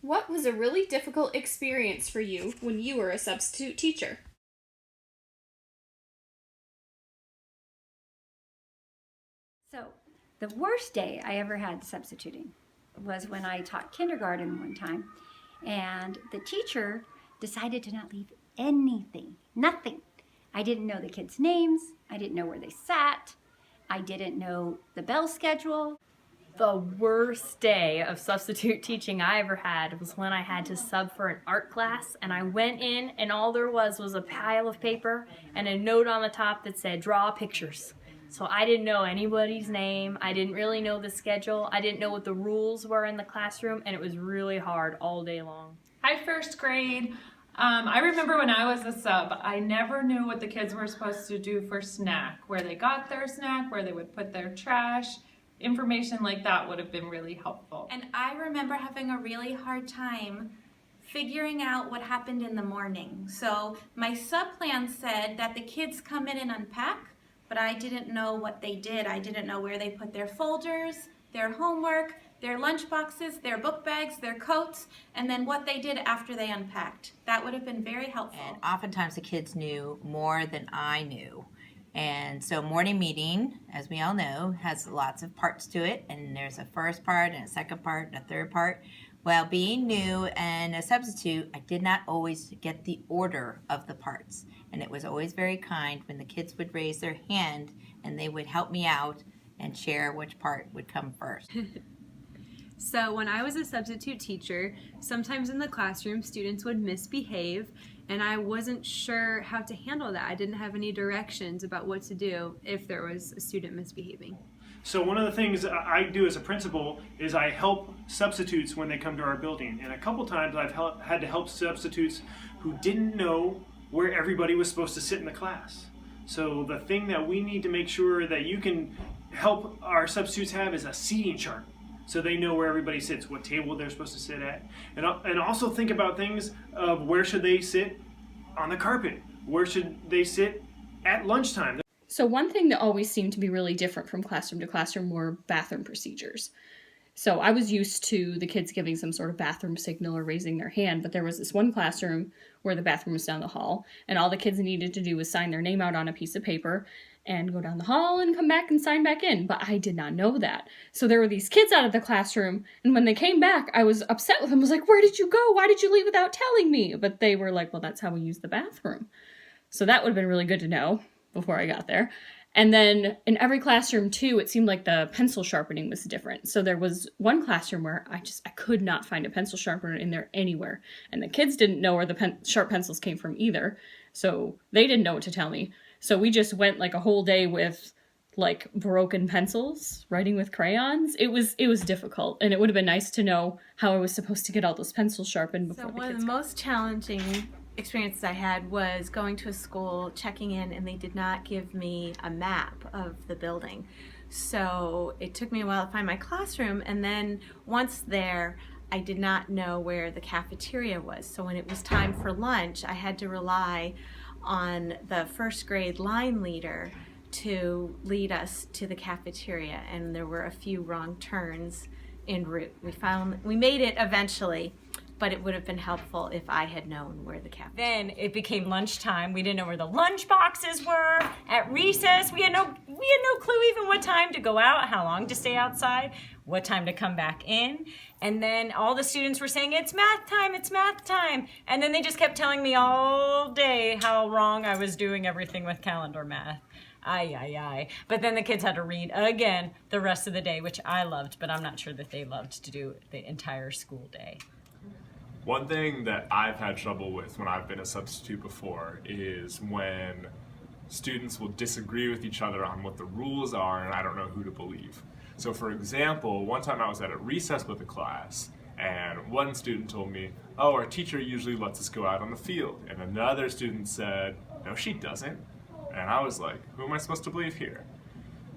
What was a really difficult experience for you when you were a substitute teacher? So, the worst day I ever had substituting was when I taught kindergarten one time, and the teacher decided to not leave anything, nothing. I didn't know the kids' names, I didn't know where they sat, I didn't know the bell schedule. The worst day of substitute teaching I ever had was when I had to sub for an art class, and I went in and all there was a pile of paper and a note on the top that said draw pictures. So I didn't know anybody's name, I didn't really know the schedule, I didn't know what the rules were in the classroom, and it was really hard all day long. Hi, first grade. I remember when I was a sub, I never knew what the kids were supposed to do for snack, where they got their snack, where they would put their trash. Information like that would have been really helpful. And I remember having a really hard time figuring out what happened in the morning. So my sub plan said that the kids come in and unpack, but I didn't know what they did. I didn't know where they put their folders, their homework, their lunch boxes, their book bags, their coats, and then what they did after they unpacked. That would have been very helpful. And oftentimes the kids knew more than I knew. And so morning meeting, as we all know, has lots of parts to it. And there's a first part and a second part and a third part. Well, being new and a substitute, I did not always get the order of the parts. And it was always very kind when the kids would raise their hand and they would help me out and share which part would come first. So when I was a substitute teacher, sometimes in the classroom students would misbehave and I wasn't sure how to handle that. I didn't have any directions about what to do if there was a student misbehaving. So one of the things I do as a principal is I help substitutes when they come to our building. And a couple times I've had to help substitutes who didn't know where everybody was supposed to sit in the class. So the thing that we need to make sure that you can help our substitutes have is a seating chart. So they know where everybody sits, what table they're supposed to sit at. And also think about things of where should they sit on the carpet? Where should they sit at lunchtime? So one thing that always seemed to be really different from classroom to classroom were bathroom procedures. So I was used to the kids giving some sort of bathroom signal or raising their hand, but there was this one classroom where the bathroom was down the hall, and all the kids needed to do was sign their name out on a piece of paper and go down the hall and come back and sign back in. But I did not know that. So there were these kids out of the classroom, and when they came back, I was upset with them. I was like, where did you go? Why did you leave without telling me? But they were like, well, that's how we use the bathroom. So that would have been really good to know before I got there. And then in every classroom too, it seemed like the pencil sharpening was different. So there was one classroom where I could not find a pencil sharpener in there anywhere. And the kids didn't know where the sharp pencils came from either. So they didn't know what to tell me. So we just went like a whole day with like broken pencils, writing with crayons. It was difficult, and it would have been nice to know how I was supposed to get all those pencils sharpened before So the one kids of the most challenging experiences I had was going to a school, checking in, and they did not give me a map of the building. So it took me a while to find my classroom, and then once there, I did not know where the cafeteria was. So when it was time for lunch, I had to rely on the first grade line leader to lead us to the cafeteria, and there were a few wrong turns en route. We made it eventually, but it would have been helpful if I had known where the cafeteria. Then it became lunchtime. We didn't know where the lunch boxes were. At recess, we had no clue even what time to go out, how long to stay outside, what time to come back in. And then all the students were saying, it's math time, it's math time. And then they just kept telling me all day how wrong I was doing everything with calendar math. Ay. But then the kids had to read again the rest of the day, which I loved, but I'm not sure that they loved to do the entire school day. One thing that I've had trouble with when I've been a substitute before is when students will disagree with each other on what the rules are and I don't know who to believe. So for example, one time I was at a recess with a class and one student told me, oh, our teacher usually lets us go out on the field. And another student said, no, she doesn't. And I was like, who am I supposed to believe here?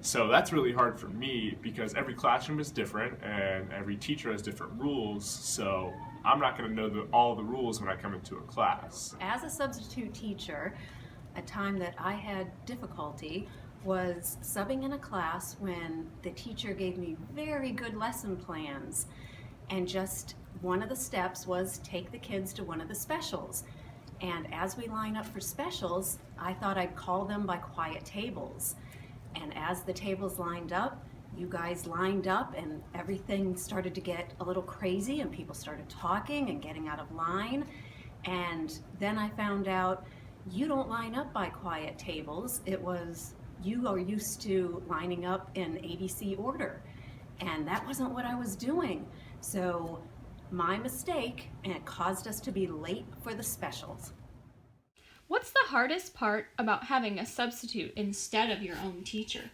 So that's really hard for me because every classroom is different and every teacher has different rules. So I'm not going to know all the rules when I come into a class. As a substitute teacher, a time that I had difficulty was subbing in a class when the teacher gave me very good lesson plans and just one of the steps was take the kids to one of the specials. And as we line up for specials, I thought I'd call them by quiet tables. And as the tables lined up, you guys lined up and everything started to get a little crazy and people started talking and getting out of line. And then I found out you don't line up by quiet tables. It was, you are used to lining up in ABC order. And that wasn't what I was doing. So my mistake, and it caused us to be late for the specials. What's the hardest part about having a substitute instead of your own teacher?